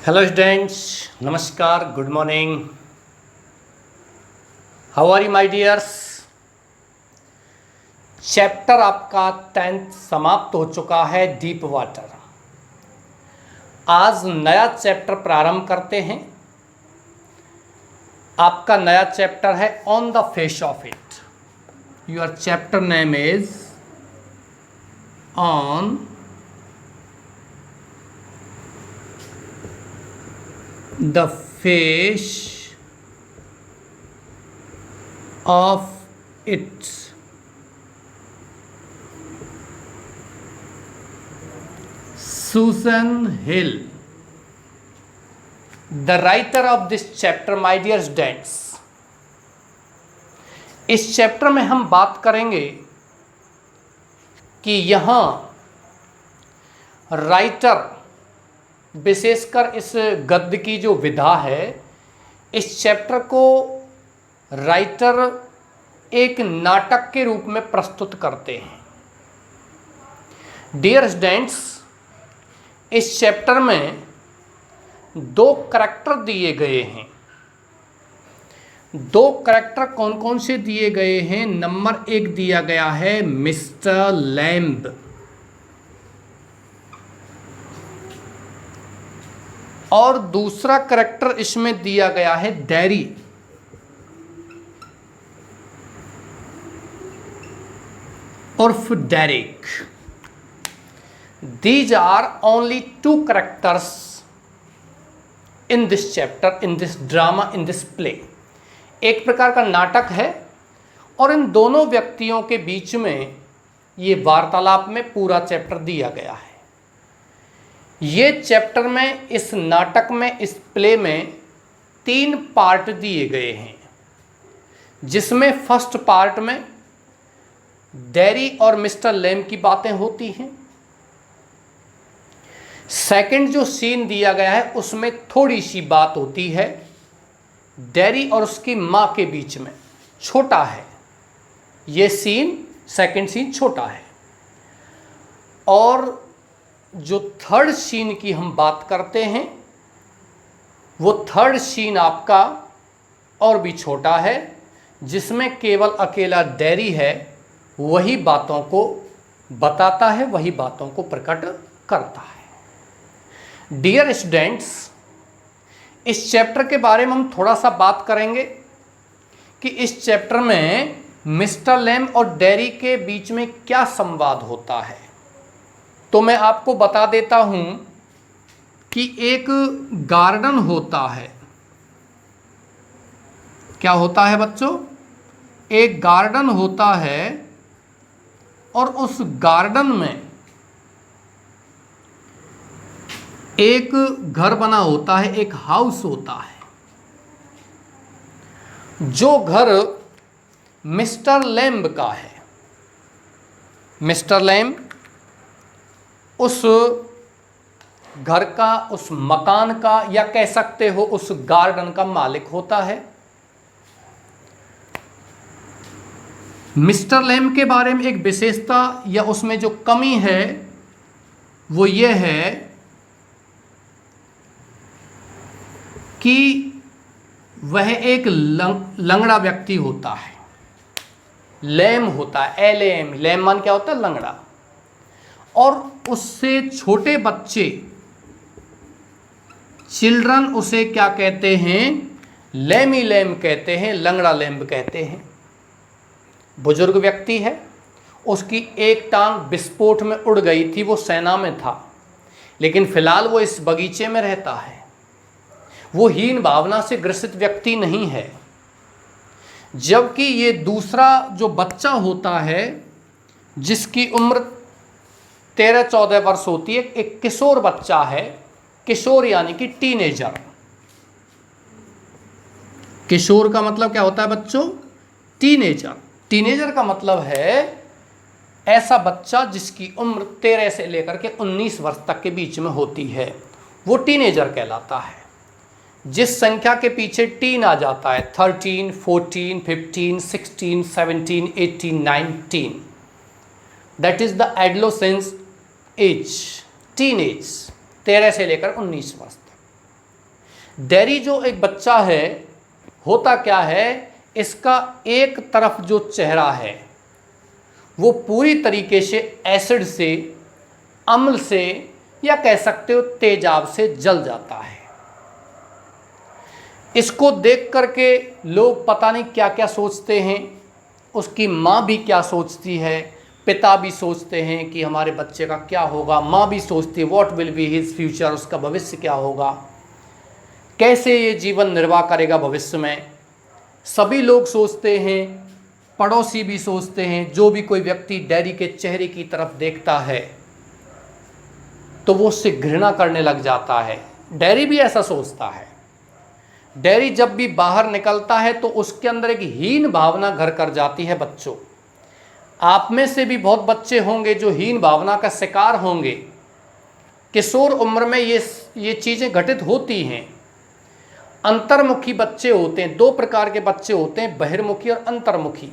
Hello students, नमस्कार, good morning. How are you my dears. Chapter आपका 10th समाप्त हो चुका है, डीप वाटर। आज नया चैप्टर प्रारंभ करते हैं। आपका नया चैप्टर है on the face of it. Your chapter name is on the face of it. Susan Hill, the writer of this chapter, my dear students. इस चैप्टर में हम बात करेंगे कि यहाँ राइटर, विशेषकर इस गद्य की जो विधा है, इस चैप्टर को राइटर एक नाटक के रूप में प्रस्तुत करते हैं। डियर स्टूडेंट्स, इस चैप्टर में दो करैक्टर दिए गए हैं। दो करैक्टर कौन कौन से दिए गए हैं? नंबर 1 दिया गया है मिस्टर लैम्ब, और दूसरा करैक्टर इसमें दिया गया है डेरी। उर्फ Derrick. These are only 2 characters in this chapter, in this drama, in this play. एक प्रकार का नाटक है और इन दोनों व्यक्तियों के बीच में ये वार्तालाप में पूरा चैप्टर दिया गया है। ये चैप्टर में, इस नाटक में, इस प्ले में 3 पार्ट दिए गए हैं, जिसमें फर्स्ट पार्ट में डेरी और मिस्टर लैम की बातें होती हैं। सेकंड जो सीन दिया गया है उसमें थोड़ी सी बात होती है डेरी और उसकी माँ के बीच में, छोटा है ये सीन, सेकंड सीन छोटा है। और जो थर्ड सीन की हम बात करते हैं, वो थर्ड सीन आपका और भी छोटा है, जिसमें केवल अकेला डेरी है, वही बातों को बताता है, वही बातों को प्रकट करता है। डियर स्टूडेंट्स, इस चैप्टर के बारे में हम थोड़ा सा बात करेंगे कि इस चैप्टर में मिस्टर लैम और डेरी के बीच में क्या संवाद होता है। तो मैं आपको बता देता हूं कि एक गार्डन होता है। क्या होता है बच्चों? एक गार्डन होता है और उस गार्डन में एक घर बना होता है, एक हाउस होता है। जो घर मिस्टर लैम्ब का है। मिस्टर लैम्ब उस घर का, उस मकान का, या कह सकते हो उस गार्डन का मालिक होता है। मिस्टर लैम्ब के बारे में एक विशेषता या उसमें जो कमी है वो ये है कि वह एक लंगड़ा व्यक्ति होता है। लैम होता है, LAM। लैम मान क्या होता है? लंगड़ा। और उससे छोटे बच्चे, चिल्ड्रन, उसे क्या कहते हैं? लैमी लैम कहते हैं, लंगड़ा लैम्ब कहते हैं। बुजुर्ग व्यक्ति है, उसकी एक टांग विस्फोट में उड़ गई थी, वो सेना में था, लेकिन फिलहाल वो इस बगीचे में रहता है। वो हीन भावना से ग्रसित व्यक्ति नहीं है। जबकि ये दूसरा जो बच्चा होता है, जिसकी उम्र 13-14 वर्ष होती है, एक किशोर बच्चा है। किशोर यानी कि टीनेजर। किशोर का मतलब क्या होता है बच्चों? टीनेजर। टीनेजर का मतलब है ऐसा बच्चा जिसकी उम्र 13 से लेकर के 19 वर्ष तक के बीच में होती है, वो टीनेजर कहलाता है। जिस संख्या के पीछे टीन आ जाता है, 13, 14, 15, 16, 17, 18, 19, that is the adolescence age, teen age, 13 से लेकर 19 वर्ष तक। डेरी जो एक बच्चा है, होता क्या है, इसका एक तरफ जो चेहरा है वो पूरी तरीके से एसिड से, अम्ल से, या कह सकते हो तेजाब से जल जाता है। इसको देख करके लोग पता नहीं क्या क्या सोचते हैं, उसकी माँ भी क्या सोचती है, पिता भी सोचते हैं कि हमारे बच्चे का क्या होगा, माँ भी सोचती है what will be his future, उसका भविष्य क्या होगा, कैसे ये जीवन निर्वाह करेगा भविष्य में। सभी लोग सोचते हैं, पड़ोसी भी सोचते हैं, जो भी कोई व्यक्ति डेरी के चेहरे की तरफ देखता है तो वो उससे घृणा करने लग जाता है। डेरी भी ऐसा सोचता है। डेरी जब भी बाहर निकलता है तो उसके अंदर एक हीन भावना घर कर जाती है। बच्चों, आप में से भी बहुत बच्चे होंगे जो हीन भावना का शिकार होंगे। किशोर उम्र में ये चीज़ें घटित होती हैं। अंतर्मुखी बच्चे होते हैं, दो प्रकार के बच्चे होते हैं, बहिर्मुखी और अंतर्मुखी।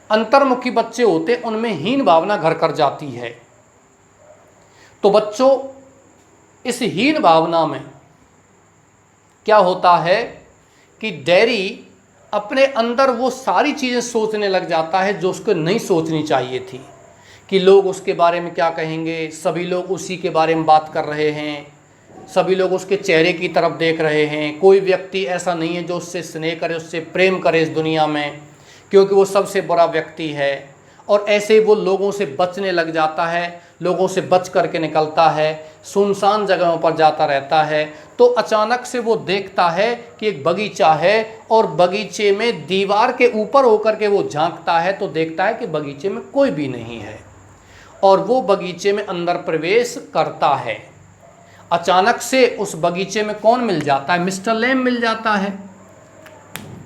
अंतर्मुखी बच्चे होते हैं, उनमें हीन भावना घर कर जाती है। तो बच्चों, इस हीन भावना में क्या होता है कि डेरी अपने अंदर वो सारी चीज़ें सोचने लग जाता है जो उसको नहीं सोचनी चाहिए थी, कि लोग उसके बारे में क्या कहेंगे, सभी लोग उसी के बारे में बात कर रहे हैं, सभी लोग उसके चेहरे की तरफ देख रहे हैं, कोई व्यक्ति ऐसा नहीं है जो उससे स्नेह करे, उससे प्रेम करे इस दुनिया में, क्योंकि वो सबसे बुरा व्यक्ति है। और ऐसे वो लोगों से बचने लग जाता है, लोगों से बच करके निकलता है, सुनसान जगहों पर जाता रहता है। तो अचानक से वो देखता है कि एक बगीचा है और बगीचे में दीवार के ऊपर होकर के वो झांकता है तो देखता है कि बगीचे में कोई भी नहीं है, और वो बगीचे में अंदर प्रवेश करता है। अचानक से उस बगीचे में कौन मिल जाता है? मिस्टर लैम मिल जाता है।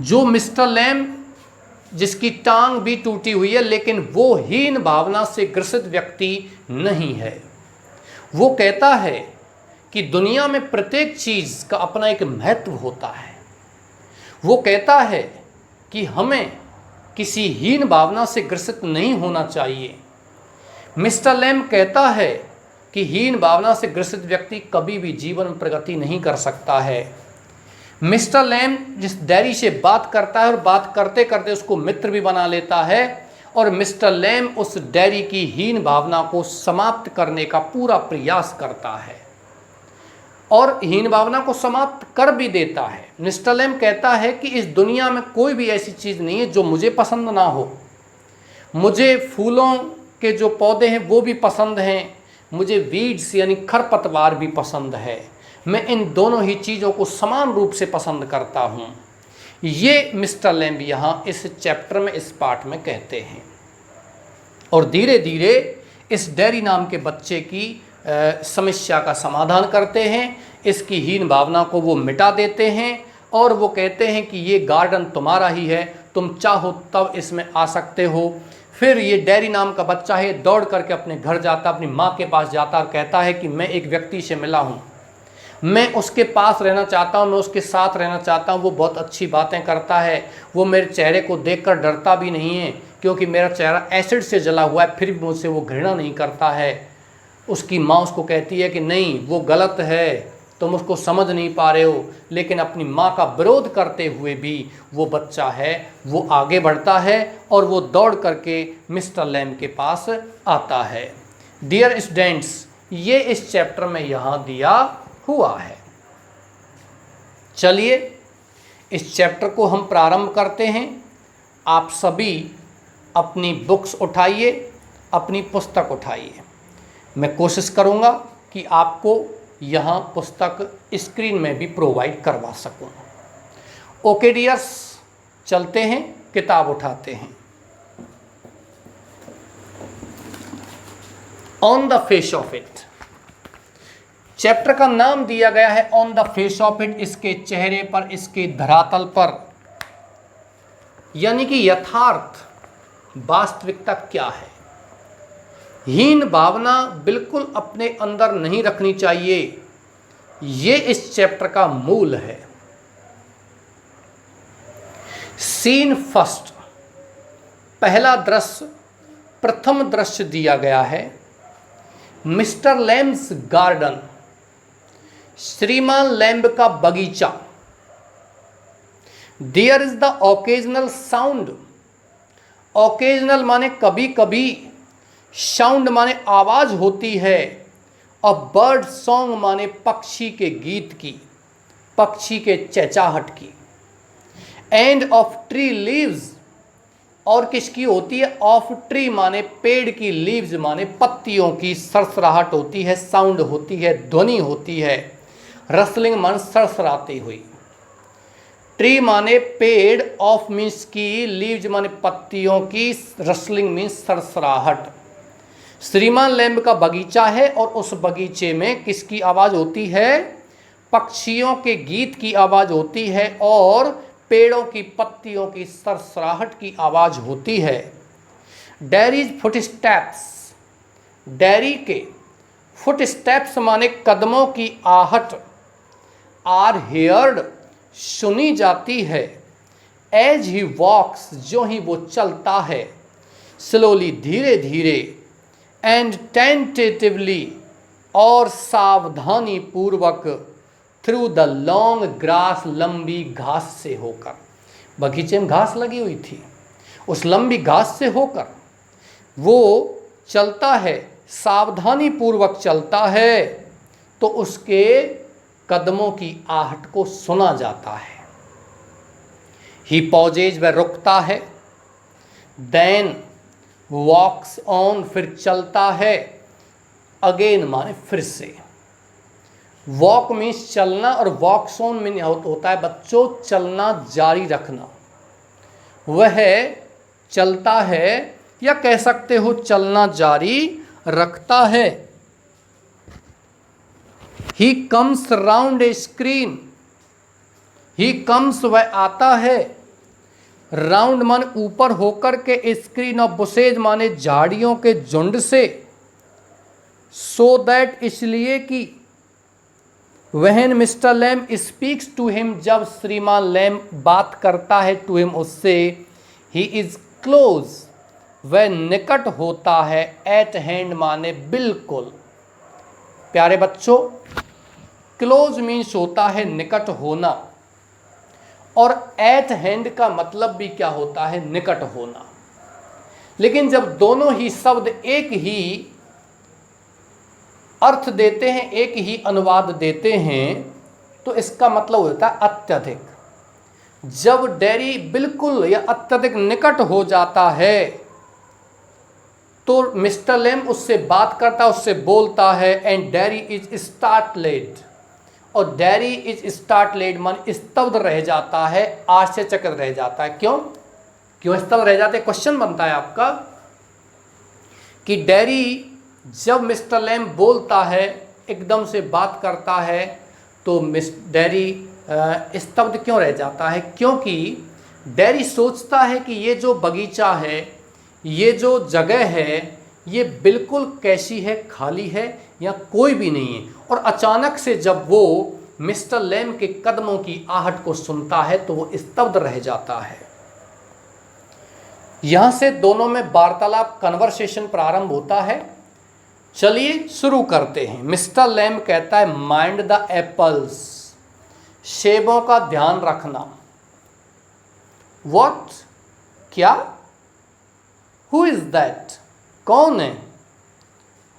जो मिस्टर लैम, जिसकी टांग भी टूटी हुई है, लेकिन वो हीन भावना से ग्रसित व्यक्ति नहीं है। वो कहता है कि दुनिया में प्रत्येक चीज़ का अपना एक महत्व होता है। वो कहता है कि हमें किसी हीन भावना से ग्रसित नहीं होना चाहिए। मिस्टर लैम कहता है कि हीन भावना से ग्रसित व्यक्ति कभी भी जीवन में प्रगति नहीं कर सकता है। मिस्टर लैम जिस डेरी से बात करता है और बात करते करते उसको मित्र भी बना लेता है, और मिस्टर लैम उस डेरी की हीन भावना को समाप्त करने का पूरा प्रयास करता है और हीन भावना को समाप्त कर भी देता है। मिस्टर लैम कहता है कि इस दुनिया में कोई भी ऐसी चीज़ नहीं है जो मुझे पसंद ना हो। मुझे फूलों के जो पौधे हैं वो भी पसंद हैं, मुझे वीड्स यानी खरपतवार भी पसंद है। मैं इन दोनों ही चीज़ों को समान रूप से पसंद करता हूँ। ये मिस्टर लैम यहाँ इस चैप्टर में, इस पार्ट में कहते हैं। और धीरे धीरे इस डेरी नाम के बच्चे की समस्या का समाधान करते हैं। इसकी हीन भावना को वो मिटा देते हैं और वो कहते हैं कि ये गार्डन तुम्हारा ही है, तुम चाहो तब इसमें आ सकते हो। फिर ये डेरी नाम का बच्चा है, दौड़ करके अपने घर जाता, अपनी माँ के पास जाता और कहता है कि मैं एक व्यक्ति से मिला हूँ, मैं उसके पास रहना चाहता हूँ, मैं उसके साथ रहना चाहता हूँ। वो बहुत अच्छी बातें करता है, वो मेरे चेहरे को देखकर डरता भी नहीं है क्योंकि मेरा चेहरा एसिड से जला हुआ है, फिर भी मुझसे वो घृणा नहीं करता है। उसकी माँ उसको कहती है कि नहीं, वो गलत है, तुम उसको समझ नहीं पा रहे हो। लेकिन अपनी माँ का विरोध करते हुए भी वो बच्चा है, वो आगे बढ़ता है और वो दौड़ करके मिस्टर लैम के पास आता है। डियर स्टूडेंट्स, ये इस चैप्टर में यहाँ दिया हुआ है। चलिए इस चैप्टर को हम प्रारंभ करते हैं। आप सभी अपनी बुक्स उठाइए, अपनी पुस्तक उठाइए। मैं कोशिश करूँगा कि आपको यहाँ पुस्तक स्क्रीन में भी प्रोवाइड करवा सकूँ। ओके डियर्स, चलते हैं, किताब उठाते हैं। On the face of it, chapter का नाम दिया गया है on the face of it, इसके चेहरे पर, इसके धरातल पर, यानी कि यथार्थ वास्तविकता क्या है। हीन भावना बिल्कुल अपने अंदर नहीं रखनी चाहिए, ये इस चैप्टर का मूल है। सीन फर्स्ट, पहला दृश्य, प्रथम दृश्य दिया गया है मिस्टर लैम्स गार्डन। श्रीमान लैम्ब का बगीचा। There is the occasional sound. Occasional माने कभी कभी, साउंड माने आवाज होती है, और बर्ड सॉन्ग माने पक्षी के गीत की, पक्षी के चहचहाट की। एंड ऑफ ट्री लीव्स, और किसकी होती है? ऑफ ट्री माने पेड़ की, लीव्स माने पत्तियों की सरसराहट होती है, साउंड होती है, ध्वनि होती है। रसलिंग मान सरसराती हुई। ट्री माने पेड़, ऑफ मीन्स की, लीव्स माने पत्तियों की, रसलिंग मीन्स सरसराहट। श्रीमान लैम्ब का बगीचा है और उस बगीचे में किसकी आवाज होती है? पक्षियों के गीत की आवाज होती है और पेड़ों की पत्तियों की सरसराहट की आवाज होती है। डेयरीज फुटस्टेप्स, डेयरी के फुटस्टेप्स माने कदमों की आहट, आर हेयर्ड सुनी जाती है, एज ही वॉक्स जो ही वो चलता है, स्लोली धीरे धीरे, एंड टेंटेटिवली और सावधानी पूर्वक, थ्रू द लॉन्ग ग्रास लंबी घास से होकर। बगीचे में घास लगी हुई थी, उस लंबी घास से होकर वो चलता है, सावधानी पूर्वक चलता है, तो उसके कदमों की आहट को सुना जाता है। ही पॉजेज, वह रुकता है, देन वॉक्स ऑन फिर चलता है, अगेन माने फिर से। वॉक मीन्स चलना और वॉक्स ऑन मीन होता है बच्चों चलना जारी रखना। वह चलता है या कह सकते हो चलना जारी रखता है। He comes round A screen, he comes वह आता है, राउंड मान ऊपर होकर के, स्क्रीन ऑफ बुशेज माने झाड़ियों के झुंड से, सो दैट इसलिए कि, when Mr Lamb speaks to him जब श्रीमान लैम्ब बात करता है टू हिम उससे, ही इज क्लोज वह निकट होता है, एट हैंड माने बिल्कुल। प्यारे बच्चों, क्लोज मीन्स होता है निकट होना, और एट हैंड का मतलब भी क्या होता है? निकट होना। लेकिन जब दोनों ही शब्द एक ही अर्थ देते हैं, एक ही अनुवाद देते हैं, तो इसका मतलब होता है अत्यधिक। जब डेयरी बिल्कुल या अत्यधिक निकट हो जाता है तो मिस्टर लैम्ब उससे बात करता है, उससे बोलता है, एंड डेयरी इज स्टार्टलेड, और डेयरी इज स्टार्टलेड मान स्तब्ध रह जाता है, आश्चर्यचकित रह जाता है। क्यों स्तब्ध रह जाते हैं? क्वेश्चन बनता है आपका कि डेयरी जब मिस्टर लैम्ब बोलता है, एकदम से बात करता है, तो डेयरी स्तब्ध क्यों रह जाता है? क्योंकि डेयरी सोचता है कि ये जो बगीचा है, ये जो जगह है, ये बिल्कुल कैसी है? खाली है या कोई भी नहीं है। और अचानक से जब वो मिस्टर लैम्ब के कदमों की आहट को सुनता है तो वो स्तब्ध रह जाता है। यहां से दोनों में वार्तालाप, कन्वर्सेशन प्रारंभ होता है। चलिए शुरू करते हैं। मिस्टर लैम्ब कहता है, माइंड द एप्पल्स, सेबों का ध्यान रखना। व्हाट? क्या? Who is that? कौन है?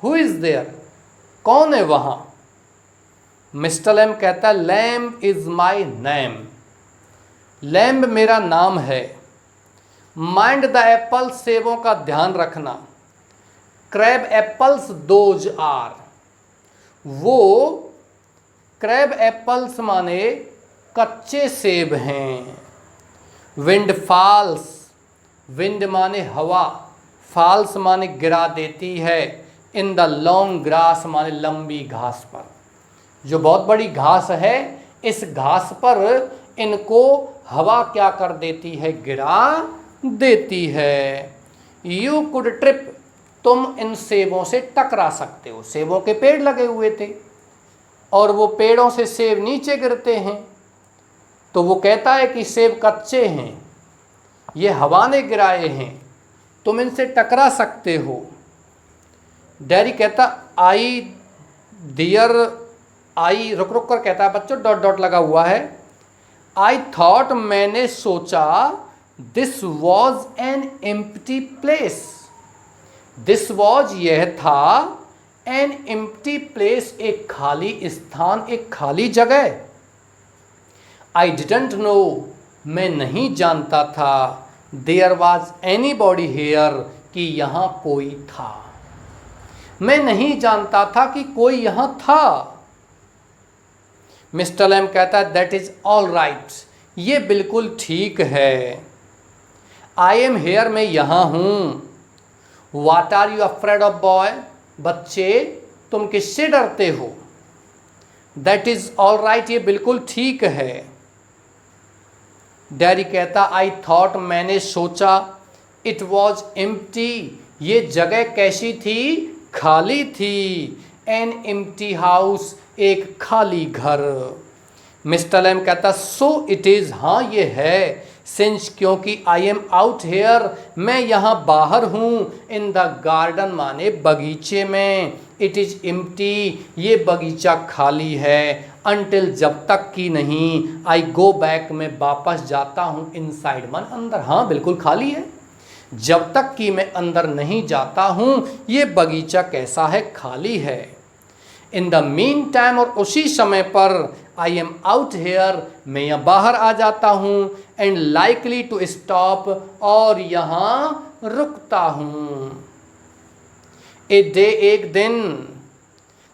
Who is there? कौन है वहां? मिस्टर लैम्ब कहता है, Lamb is my name, Lamb मेरा नाम है। माइंड द एप्पल, सेबों का ध्यान रखना। क्रैब एप्पल्स दोज आर, वो क्रैब एप्पल्स माने कच्चे सेब हैं। विंड फॉल्स, विंड माने हवा, फॉल्स माने गिरा देती है, इन द लॉन्ग ग्रास माने लंबी घास पर। जो बहुत बड़ी घास है, इस घास पर इनको हवा क्या कर देती है? गिरा देती है। यू कुड ट्रिप, तुम इन सेबों से टकरा सकते हो। सेबों के पेड़ लगे हुए थे और वो पेड़ों से सेब नीचे गिरते हैं, तो वो कहता है कि सेब कच्चे हैं, ये हवा ने गिराए हैं, तुम इनसे टकरा सकते हो। डेयरी कहता, आई डियर आई रुक रुक कर कहता है बच्चों, डॉट डॉट लगा हुआ है। आई थॉट मैंने सोचा, this was an empty place. This was यह था, एन एम्प्टी प्लेस एक खाली स्थान, एक खाली जगह। आई डिडंट नो मैं नहीं जानता था, there was anybody here कि यहाँ कोई था। मैं नहीं जानता था कि कोई यहाँ था। मिस्टर लैम कहता है दैट इज ऑल राइट, ये बिल्कुल ठीक है। आई एम हेयर, मैं यहाँ हूँ। What are you afraid of boy, बच्चे तुम किससे डरते हो। दैट इज ऑल राइट, ये बिल्कुल ठीक है। डैडी कहता आई थॉट मैंने सोचा, इट वॉज एम्प्टी, ये जगह कैसी थी, खाली थी। एन एम्प्टी हाउस, एक खाली घर। मिस्टर लैम कहता सो इट इज़, हाँ ये है। सिंस, क्योंकि आई एम आउट हेयर, मैं यहाँ बाहर हूँ। इन द गार्डन माने बगीचे में। इट इज़ एम्प्टी, ये बगीचा खाली है। अनटिल, जब तक कि नहीं। आई गो बैक, मैं वापस जाता हूँ। इनसाइड मन अंदर, हाँ बिल्कुल खाली है। जब तक कि मैं अंदर नहीं जाता हूँ ये बगीचा कैसा है, खाली है। इन द मीन टाइम, और उसी समय पर आई एम आउट हेयर, मैं यहाँ बाहर आ जाता हूँ। एंड लाइकली टू स्टॉप, और यहाँ रुकता हूँ। ए डे, एक दिन।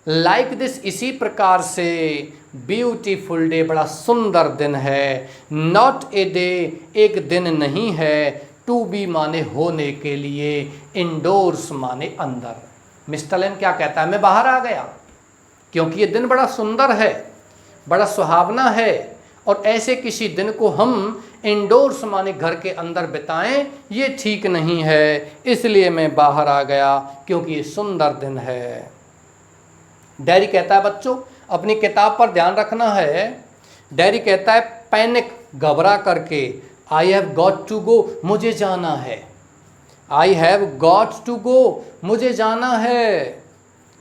लाइक दिस, इसी प्रकार से। ब्यूटीफुल डे, बड़ा सुंदर दिन है। नॉट ए डे, एक दिन नहीं है। टू बी माने होने के लिए। इंडोर्स माने अंदर। मिस्टर लैम क्या कहता है, मैं बाहर आ गया क्योंकि ये दिन बड़ा सुंदर है, बड़ा सुहावना है। और ऐसे किसी दिन को हम इंडोर्स माने घर के अंदर बिताएं, ये ठीक नहीं है। इसलिए मैं बाहर आ गया क्योंकि ये सुंदर दिन है। डैडी कहता है बच्चों अपनी किताब पर ध्यान रखना है। डैडी कहता है पैनिक, घबरा करके। I have got to go, मुझे जाना है। I have got to go, मुझे जाना है।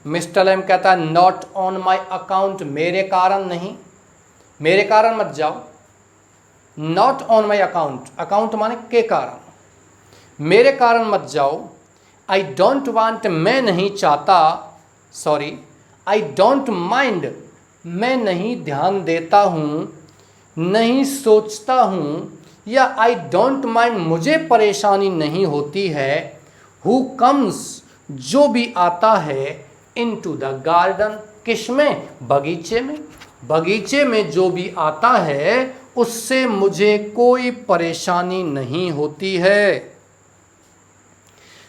मिस्टर लैम कहता है नॉट ऑन माई अकाउंट, मेरे कारण नहीं, मेरे कारण मत जाओ। Not on my account, account माने के कारण, मेरे कारण मत जाओ। आई डोंट वांट, मैं नहीं चाहता। सॉरी, आई डोंट माइंड, मैं नहीं ध्यान देता हूँ, नहीं सोचता हूँ। या आई डोंट माइंड, मुझे परेशानी नहीं होती है। हु कम्स, जो भी आता है। इनटू द गार्डन, किस में, बगीचे में। बगीचे में जो भी आता है उससे मुझे कोई परेशानी नहीं होती है।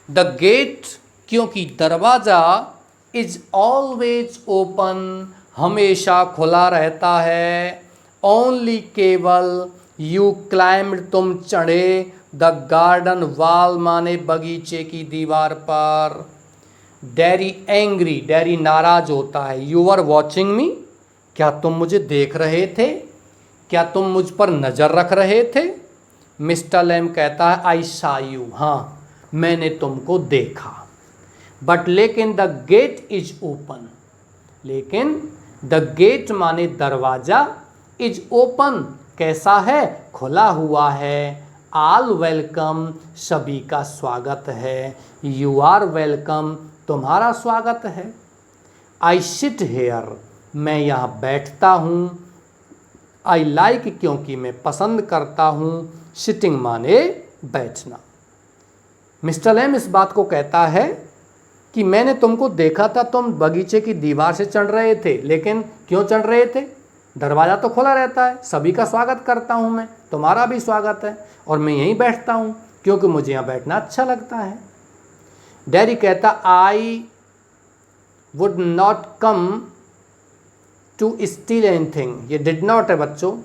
द गेट, क्योंकि दरवाज़ा। इज ऑलवेज ओपन, हमेशा खुला रहता है। ओनली, केवल। यू क्लाइम्ड, तुम चढ़े। द गार्डन वॉल माने बगीचे की दीवार पर। डैडी एंग्री, डैडी नाराज होता है। यू आर वॉचिंग मी, क्या तुम मुझे देख रहे थे, क्या तुम मुझ पर नज़र रख रहे थे। मिस्टर लैम कहता है आई सा यू, हाँ मैंने तुमको देखा। बट लेकिन द गेट इज ओपन, लेकिन द गेट माने दरवाज़ा। इज ओपन, कैसा है, खुला हुआ है। ऑल वेलकम, सभी का स्वागत है। यू आर वेलकम, तुम्हारा स्वागत है। आई सिट हेयर, मैं यहाँ बैठता हूँ। आई लाइक, क्योंकि मैं पसंद करता हूँ। सिटिंग माने बैठना। मिस्टर लैम इस बात को कहता है कि मैंने तुमको देखा था, तुम बगीचे की दीवार से चढ़ रहे थे, लेकिन क्यों चढ़ रहे थे, दरवाज़ा तो खुला रहता है, सभी का स्वागत करता हूँ मैं, तुम्हारा भी स्वागत है। और मैं यहीं बैठता हूँ क्योंकि मुझे यहाँ बैठना अच्छा लगता है। डैडी कहता I would not come to steal anything, ये डिड नॉट है बच्चों।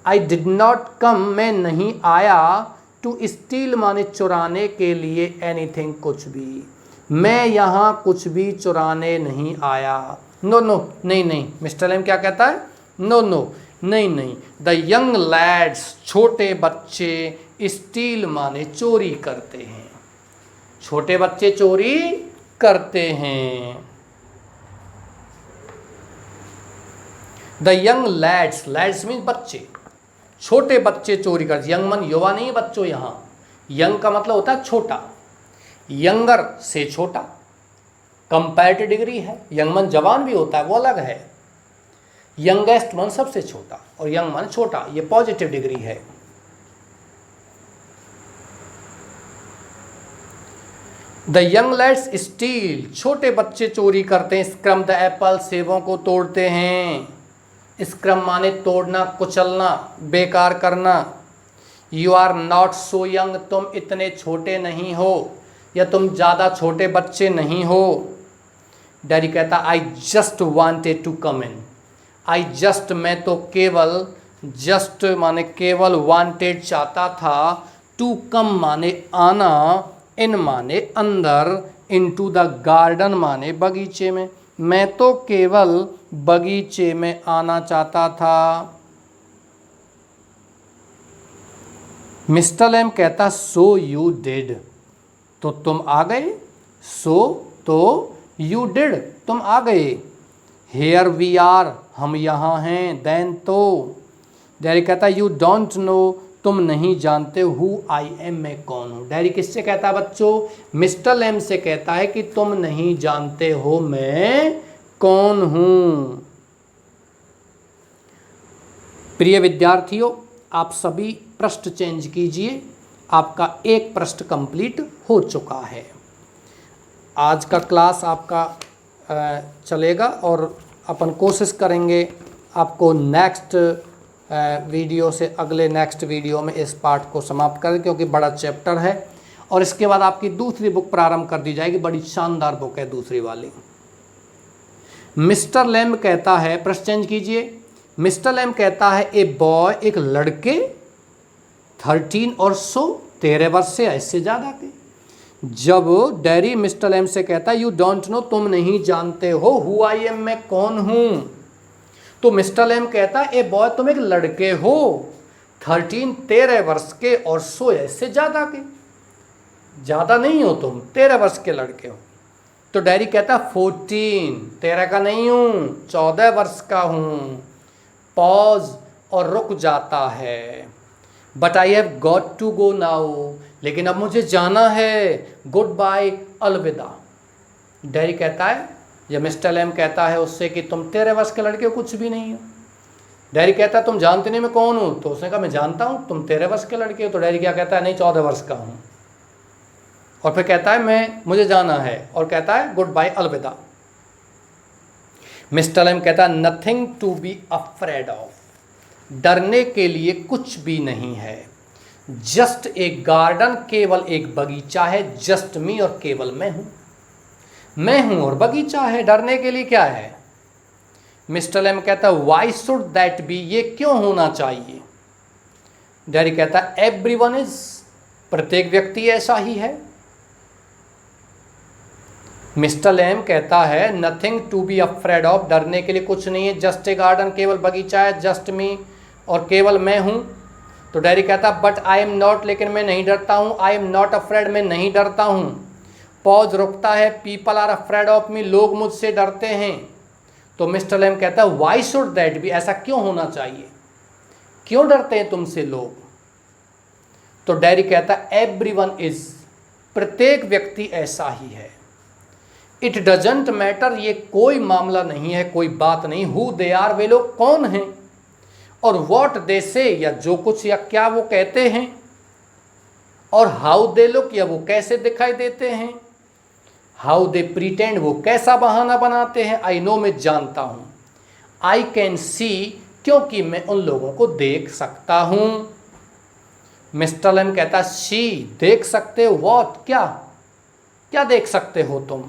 आई डिड नॉट कम, मैं नहीं आया। टू स्टील माने चुराने के लिए, एनीथिंग कुछ भी, मैं यहाँ कुछ भी चुराने नहीं आया। नो नो, नहीं नहीं। मिस्टर लैम क्या कहता है, नो नो, नहीं नहीं। द यंग लैड्स, छोटे बच्चे। स्टील माने चोरी करते हैं, छोटे बच्चे चोरी करते हैं। The young lads, lads mean बच्चे, छोटे बच्चे चोरी करते। यंग मन युवा नहीं बच्चों, यहाँ यंग का मतलब होता है छोटा, यंगर से छोटा, कंपैरेटिव डिग्री है। यंग मन जवान भी होता है, वो अलग है। यंगेस्ट मन सबसे छोटा और यंग मन छोटा, ये पॉजिटिव डिग्री है। द यंग लैड्स स्टील, छोटे बच्चे चोरी करते हैं। स्क्रम द एप्पल, सेबों को तोड़ते हैं। स्क्रम माने तोड़ना, कुचलना, बेकार करना। You are not so young, तुम इतने छोटे नहीं हो, या तुम ज़्यादा छोटे बच्चे नहीं हो। डैडी कहता I just wanted to come in. I just, मैं तो केवल, जस्ट माने केवल, वांटेड चाहता था, टू कम माने आना, इन माने अंदर, इनटू द गार्डन माने बगीचे में। मैं तो केवल बगीचे में आना चाहता था। मिस्टर लैम कहता सो यू डिड, तो तुम आ गए। सो तो, यू डिड, तुम आ गए। हेयर वी आर, हम यहाँ हैं। देन तो, डैडी कहता यू डोंट नो, तुम नहीं जानते हु आई एम, मैं कौन हूँ। डैडी किससे कहता है बच्चों? मिस्टर लैम से कहता है कि तुम नहीं जानते हो मैं कौन हूँ। प्रिय विद्यार्थियों, आप सभी पृष्ठ चेंज कीजिए। आपका एक पृष्ठ कंप्लीट हो चुका है। आज का क्लास आपका चलेगा और अपन कोशिश करेंगे आपको नेक्स्ट वीडियो से, अगले नेक्स्ट वीडियो में इस पार्ट को समाप्त करें, क्योंकि बड़ा चैप्टर है। और इसके बाद आपकी दूसरी बुक प्रारंभ कर दी जाएगी, बड़ी शानदार बुक है दूसरी वाली। मिस्टर लैम कहता है, प्रश्न चेंज कीजिए। मिस्टर लैम कहता है ए बॉय, एक लड़के, 13 और सो, 13 वर्ष से इससे ज़्यादा के। जब डैडी मिस्टर लैम से कहता है यू डोंट नो, तुम नहीं जानते हो हु आई एम, मैं कौन हूँ, तो मिस्टर लैम कहता है ए बॉय, तुम एक लड़के हो, 13 वर्ष के, और सो इससे ज़्यादा के, ज़्यादा नहीं हो तुम, 13 वर्ष के लड़के हो। तो डैडी कहता 14, 13 का नहीं हूँ, 14 वर्ष का हूँ। पॉज, और रुक जाता है। But I have got to go now, लेकिन अब मुझे जाना है। गुड बाय, अलविदा। डैडी कहता है, जब मिस्टर लैम कहता है उससे कि तुम 13 वर्ष के लड़के हो, कुछ भी नहीं हो। डैडी कहता है तुम जानते नहीं मैं कौन हूँ, तो उसने कहा मैं जानता हूँ, तुम 13 वर्ष के लड़के हो। तो डैडी क्या कहता है, नहीं 14 वर्ष का हूँ। और फिर कहता है मुझे जाना है, और कहता है गुड बाय, अलविदा। मिस्टर लैम कहता है nothing to be afraid of, डरने के लिए कुछ भी नहीं है। जस्ट एक गार्डन, केवल एक बगीचा है। जस्ट मी, और केवल मैं हूं और बगीचा है, डरने के लिए क्या है। मिस्टर लैम कहता है वाई शुड दैट बी, ये क्यों होना चाहिए। डैडी कहता है एवरीवन इज, प्रत्येक व्यक्ति ऐसा ही है। मिस्टर लैम कहता है nothing to be afraid of, डरने के लिए कुछ नहीं है। जस्ट ए गार्डन, केवल बगीचा है। जस्ट मी, और केवल मैं हूं। तो डैडी कहता बट आई एम नॉट, लेकिन मैं नहीं डरता हूं। आई एम नॉट अफ्रेड, मैं नहीं डरता हूं। पॉज, रुकता है। People are afraid of me, लोग मुझसे डरते हैं। तो मिस्टर लैम कहता है वाई शुड दैट बी, ऐसा क्यों होना चाहिए, क्यों डरते हैं तुमसे लोग। तो डैडी कहता है एवरीवन इज, प्रत्येक व्यक्ति ऐसा ही है। इट डजंट मैटर, ये कोई मामला नहीं है, कोई बात नहीं। हु दे आर, वे लोग कौन हैं। और वॉट दे से, या जो कुछ या क्या वो कहते हैं। और हाउ दे लुक, या वो कैसे दिखाई देते हैं। हाउ दे प्रीटेंड, वो कैसा बहाना बनाते हैं। आई नो, मैं जानता हूँ। आई कैन सी, क्योंकि मैं उन लोगों को देख सकता हूँ। मिस्टर लैम कहता सी, देख सकते हो। वॉट, क्या, क्या देख सकते हो तुम।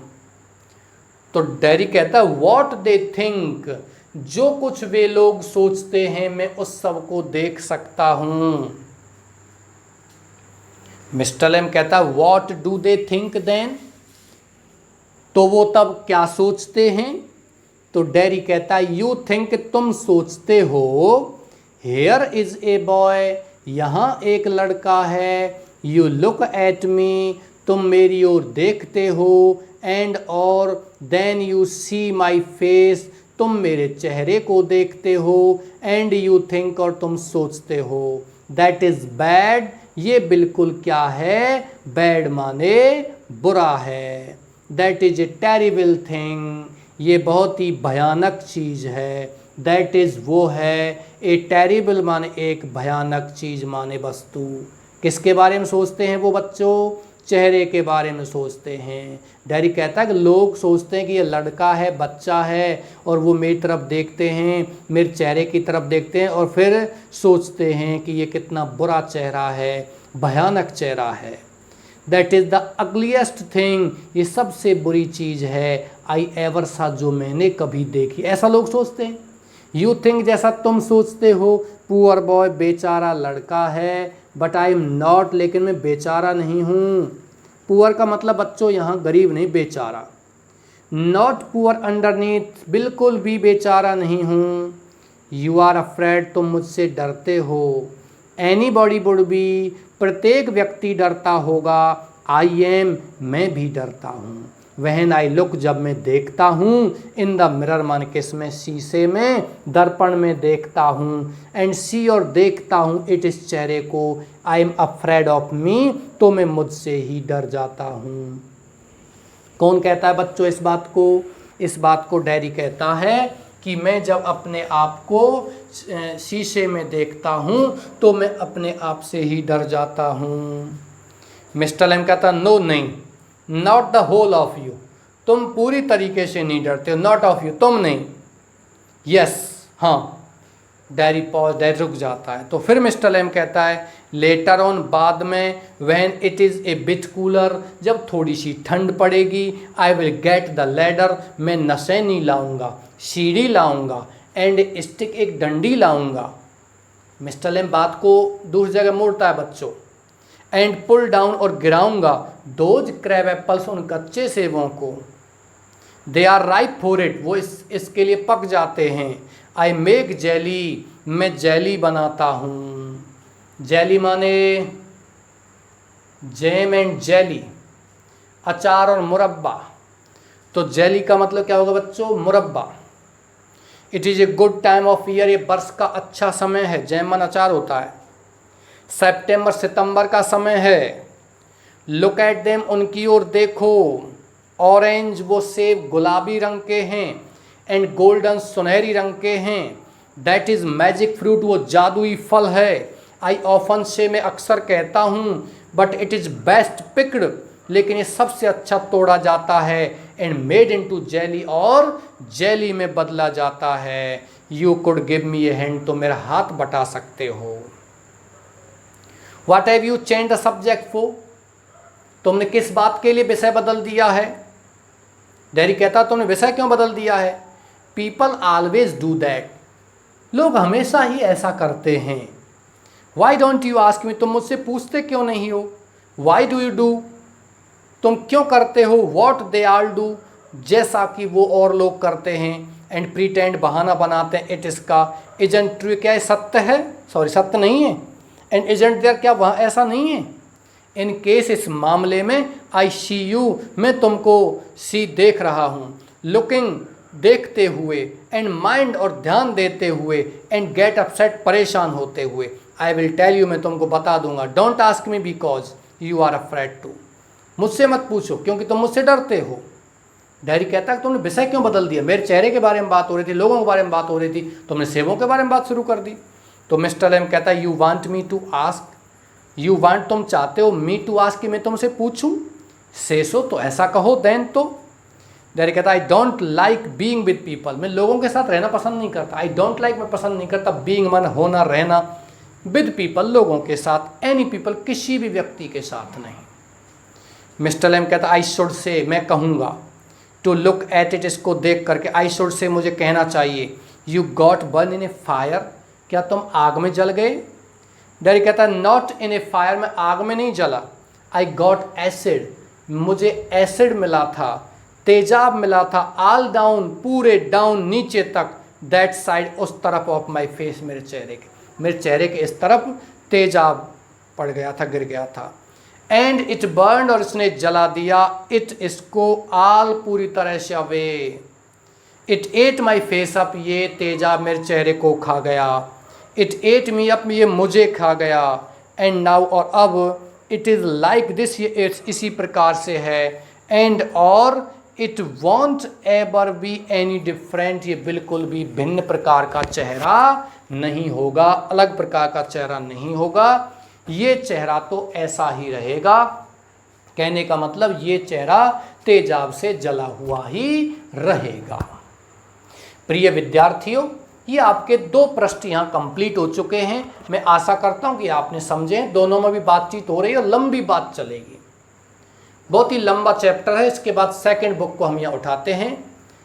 तो डैडी कहता वॉट दे थिंक, जो कुछ वे लोग सोचते हैं मैं उस सब को देख सकता हूं। मिस्टर लैम कहता what do they think then, तो वो तब क्या सोचते हैं। तो डैडी कहता यू थिंक, तुम सोचते हो। हेयर इज ए बॉय, यहाँ एक लड़का है। यू लुक एट मी, तुम मेरी ओर देखते हो। एंड और then you see my face, तुम मेरे चेहरे को देखते हो, एंड यू थिंक और तुम सोचते हो, दैट इज बैड, ये बिल्कुल क्या है, बैड माने बुरा है, that is a terrible thing, ये बहुत ही भयानक चीज है, दैट इज वो है, ए टेरिबल माने एक भयानक चीज माने वस्तु। किसके बारे में सोचते हैं वो बच्चों, चेहरे के बारे में सोचते हैं। डैडी कहता है कि लोग सोचते हैं कि ये लड़का है, बच्चा है, और वो मेरी तरफ देखते हैं, मेरे चेहरे की तरफ देखते हैं और फिर सोचते हैं कि ये कितना बुरा चेहरा है, भयानक चेहरा है। That is the ugliest thing, ये सबसे बुरी चीज़ है, आई एवर सा, जो मैंने कभी देखी, ऐसा लोग सोचते हैं। यू थिंक, जैसा तुम सोचते हो, पुअर बॉय, बेचारा लड़का है, बट आई एम नॉट, लेकिन मैं बेचारा नहीं हूँ। पुअर का मतलब बच्चों यहाँ गरीब नहीं, बेचारा। नॉट पुअर अंडरनीथ, बिल्कुल भी बेचारा नहीं हूँ। यू आर अफ्रेड, तुम मुझसे डरते हो। एनी बॉडी वुड बी, प्रत्येक व्यक्ति डरता होगा। आई एम, मैं भी डरता हूँ। वहन आई लुक, जब मैं देखता हूँ, इन द मिरर मान किस में, शीशे में, दर्पण में देखता हूँ, एंड सी और देखता हूँ, इट इस चेहरे को, आई एम अफ्रेड ऑफ मी, तो मैं मुझसे ही डर जाता हूँ। कौन कहता है बच्चों इस बात को, इस बात को डैडी कहता है कि मैं जब अपने आप को शीशे में देखता हूँ तो मैं अपने आप से ही डर जाता हूँ। मिस्टर लेम कहता नो, नहीं, not the whole of you, तुम पूरी तरीके से नहीं डरते हो, नॉट ऑफ यू, तुम नहीं। यस, हाँ। डैडी पॉज, डैडी रुक जाता है। तो फिर मिस्टर लेम कहता है लेटर ऑन, बाद में, when it is a bit cooler, जब थोड़ी सी ठंड पड़ेगी, I will get the ladder, मैं नशेनी लाऊंगा, सीढ़ी लाऊंगा, एंड स्टिक, एक डंडी लाऊंगा। मिस्टर लेम बात को दूसरी जगह मोड़ता है बच्चों। एंड पुल डाउन, और गिराऊंगा, दोज क्रैब एप्पल्स, उन कच्चे सेबों को, they are ripe for it, वो इसके लिए पक जाते हैं। आई मेक जेली, मैं जेली बनाता हूँ। जेली माने जैम एंड जेली, अचार और मुरब्बा। तो जेली का मतलब क्या होगा बच्चों, मुरब्बा। It is a good time of year, ये वर्ष का अच्छा समय है, जैम मन अचार होता है। सितंबर, सितंबर का समय है। लुक एट देम, उनकी ओर देखो। ऑरेंज, वो सेब गुलाबी रंग के हैं। एंड गोल्डन, सुनहरी रंग के हैं। दैट इज़ मैजिक फ्रूट, वो जादुई फल है। आई ऑफन से, मैं अक्सर कहता हूँ, but it is best picked, लेकिन ये सबसे अच्छा तोड़ा जाता है। एंड मेड इनटू जेली, और जेली में बदला जाता है। You could give me A hand, तो मेरा हाथ बटा सकते हो। What have you change the subject for, तुमने किस बात के लिए विषय बदल दिया है। डैडी कहता तुमने विषय क्यों बदल दिया है। पीपल ऑलवेज डू दैट, लोग हमेशा ही ऐसा करते हैं। Why don't you ask me, तुम मुझसे पूछते क्यों नहीं हो। वाई डू यू डू, तुम क्यों करते हो। वॉट दे आल डू, जैसा कि वो और लोग करते हैं। एंड प्रीटेंड, बहाना बनाते हैं। इट इसका, इजंट ट्रू, क्या सत्य है, सॉरी सत्य नहीं है। एंड इजंट देयर, क्या वहाँ ऐसा नहीं है। इन केस, इस मामले में, आई सी यू, मैं तुमको सी देख रहा हूँ। लुकिंग, देखते हुए। एंड माइंड, और ध्यान देते हुए। एंड गेट अपसेट, परेशान होते हुए। आई विल टेल यू, मैं तुमको बता दूंगा। Don't ask me because you are afraid to, मुझसे मत पूछो क्योंकि तुम मुझसे डरते हो। डैडी कहता है तुमने विषय क्यों बदल दिया, मेरे चेहरे के बारे में बात हो रही थी, लोगों के बारे में बात हो रही थी, तुमने सेबों के बारे में बात शुरू कर दी। तो मिस्टर लेम कहता है you want me to ask, you want, तुम चाहते हो, मी टू आस्क, कि मैं तुमसे पूछूं। से सो, तो ऐसा कहो, देन तो। डैडी कहता है I don't like being with people, मैं लोगों के साथ रहना पसंद नहीं करता। आई डोंट लाइक, मैं पसंद नहीं करता। बीइंग मन होना, रहना। विद पीपल, लोगों के साथ। एनी पीपल, किसी भी व्यक्ति के साथ नहीं। मिस्टर लेम कहता आई शुड से, मैं कहूँगा। टू लुक एट इट, इसको देख करके। आई शुड से, मुझे कहना चाहिए। You got burn in A fire, क्या तुम आग में जल गए। डैडी कहता है नॉट इन ए फायर, मैं आग में नहीं जला। आई गॉट एसिड, मुझे एसिड मिला था, तेजाब मिला था। ऑल डाउन, पूरे डाउन, नीचे तक। दैट साइड, उस तरफ ऑफ माई फेस, मेरे चेहरे के इस तरफ तेजाब पड़ गया था, गिर गया था। एंड इट बर्न, और इसने जला दिया। इट, इसको। ऑल, पूरी तरह से। Away, it at my face up, ये तेजाब मेरे चेहरे को खा गया। इट एट मी अप, ये मुझे खा गया। एंड नाउ, और अब, इट इज़ लाइक दिस, ये इसी प्रकार से है। एंड और, it won't ever be any different, ये बिल्कुल भी भिन्न प्रकार का चेहरा नहीं होगा, अलग प्रकार का चेहरा नहीं होगा, ये चेहरा तो ऐसा ही रहेगा। कहने का मतलब ये चेहरा तेजाब से जला हुआ ही रहेगा। प्रिय विद्यार्थियों, ये आपके 2 प्रश्न यहाँ कंप्लीट हो चुके हैं। मैं आशा करता हूँ कि आपने समझे। दोनों में भी बातचीत हो रही है और लंबी बात चलेगी, बहुत ही लंबा चैप्टर है। इसके बाद सेकंड बुक को हम यहाँ उठाते हैं,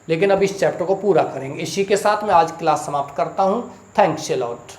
लेकिन अब इस चैप्टर को पूरा करेंगे। इसी के साथ मैं आज क्लास समाप्त करता हूँ। Thanks a lot.